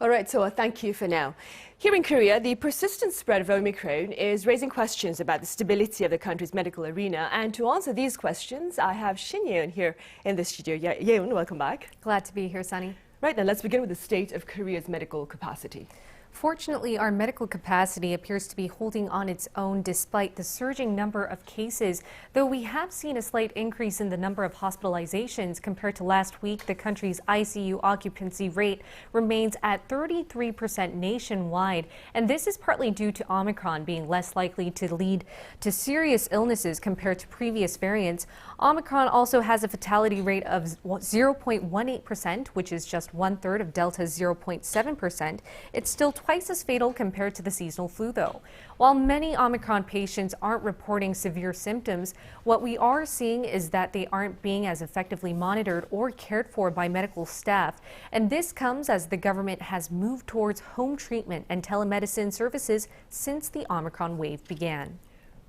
All right, so thank you for now. Here in Korea, the persistent spread of Omicron is raising questions about the stability of the country's medical arena. And to answer these questions, I have Shin YE-EUN here in the studio. YE-EUN, welcome back. Glad to be here, Sunny. Right, now let's begin with the state of Korea's medical capacity. Fortunately, our medical capacity appears to be holding on its own despite the surging number of cases. Though we have seen a slight increase in the number of hospitalizations compared to last week, the country's ICU occupancy rate remains at 33% nationwide. And this is partly due to Omicron being less likely to lead to serious illnesses compared to previous variants. Omicron also has a fatality rate of 0.18%, which is just 1/3 of Delta's 0.7%. It's still twice as fatal compared to the seasonal flu, though. While many Omicron patients aren't reporting severe symptoms, what we are seeing is that they aren't being as effectively monitored or cared for by medical staff. And this comes as the government has moved towards home treatment and telemedicine services since the Omicron wave began.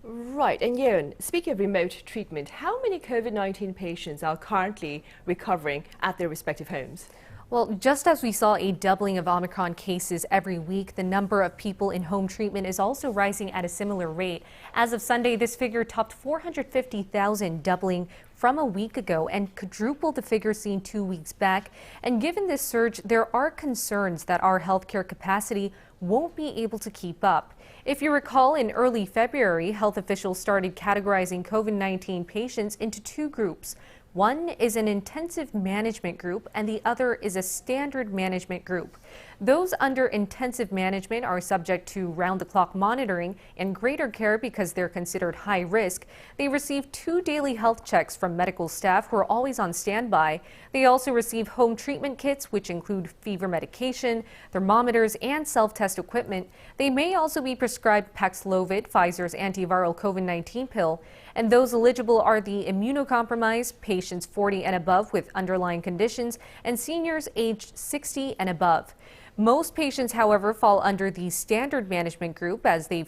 Right, and YE-EUN, speaking of remote treatment, how many COVID-19 patients are currently recovering at their respective homes? Well, just as we saw a doubling of Omicron cases every week, the number of people in home treatment is also rising at a similar rate. As of Sunday, this figure topped 450,000, doubling from a week ago and quadrupled the figure seen 2 weeks back. And given this surge, there are concerns that our healthcare capacity won't be able to keep up. If you recall, in early February, health officials started categorizing COVID-19 patients into two groups. One is an intensive management group and the other is a standard management group. Those under intensive management are subject to round-the-clock monitoring and greater care because they're considered high risk. They receive 2 daily health checks from medical staff who are always on standby. They also receive home treatment kits, which include fever medication, thermometers, and self-test equipment. They may also be prescribed Paxlovid, Pfizer's antiviral COVID-19 pill. And those eligible are the immunocompromised, patients 40 and above with underlying conditions, and seniors aged 60 and above. Most patients, however, fall under the standard management group as they're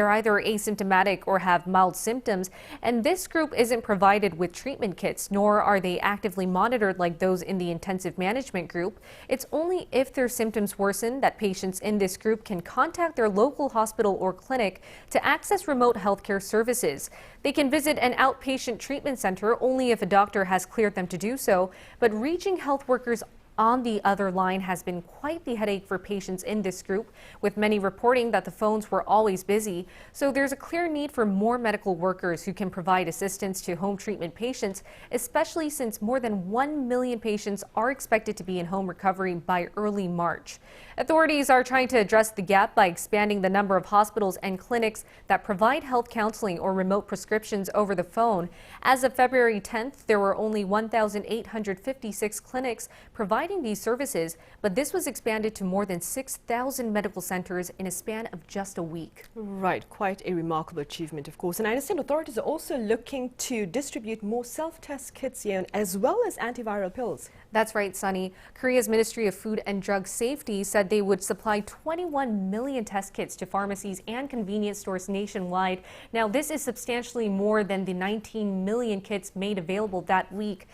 either asymptomatic or have mild symptoms, and this group isn't provided with treatment kits, nor are they actively monitored like those in the intensive management group. It's only if their symptoms worsen that patients in this group can contact their local hospital or clinic to access remote healthcare services. They can visit an outpatient treatment center only if a doctor has cleared them to do so, but reaching health workers on the other line has been quite the headache for patients in this group, with many reporting that the phones were always busy. So there's a clear need for more medical workers who can provide assistance to home treatment patients, especially since more than 1 million patients are expected to be in home recovery by early March. Authorities are trying to address the gap by expanding the number of hospitals and clinics that provide health counseling or remote prescriptions over the phone. As of February 10th, there were only 1,856 clinics providing these services, but this was expanded to more than 6,000 medical centers in a span of just a week. Right, quite a remarkable achievement, of course. And I understand authorities are also looking to distribute more self-test kits, YE-EUN, as well as antiviral pills. That's right, Sunny. Korea's Ministry of Food and Drug Safety said they would supply 21 million test kits to pharmacies and convenience stores nationwide. Now, this is substantially more than the 19 million kits made available that week.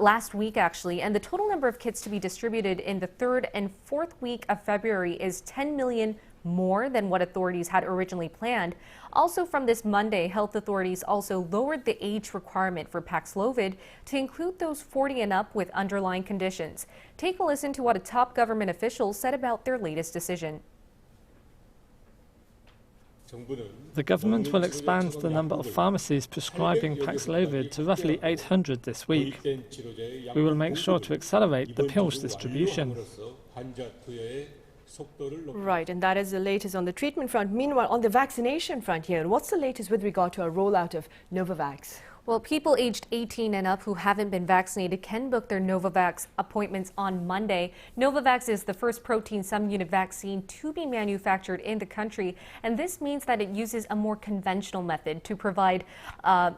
Last week, actually, and the total number of kits to be distributed in the 3rd and 4th week of February is 10 million more than what authorities had originally planned. Also from this Monday, health authorities also lowered the age requirement for Paxlovid to include those 40 and up with underlying conditions. Take a listen to what a top government official said about their latest decision. The government will expand the number of pharmacies prescribing Paxlovid to roughly 800 this week. We will make sure to accelerate the pills distribution. Right, and that is the latest on the treatment front. Meanwhile, on the vaccination front here, what's the latest with regard to a rollout of Novavax? Well, people aged 18 and up who haven't been vaccinated can book their Novavax appointments on Monday. Novavax is the first protein subunit vaccine to be manufactured in the country, and this means that it uses a more conventional method to provide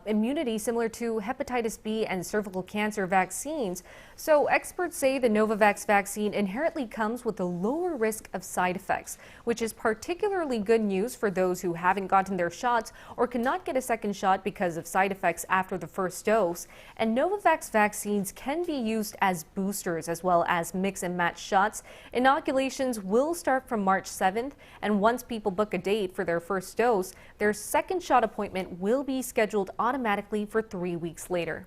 immunity similar to hepatitis B and cervical cancer vaccines. So experts say the Novavax vaccine inherently comes with a lower risk of side effects, which is particularly good news for those who haven't gotten their shots or cannot get a second shot because of side effects after the first dose. And Novavax vaccines can be used as boosters as well as mix and match shots. Inoculations will start from March 7th, and once people book a date for their first dose, their second shot appointment will be scheduled automatically for 3 weeks later.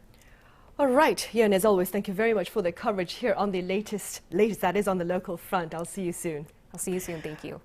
All right, Yeun, as always, thank you very much for the coverage here on the latest that is on the local front. I'll see you soon. I'll see you soon. Thank you.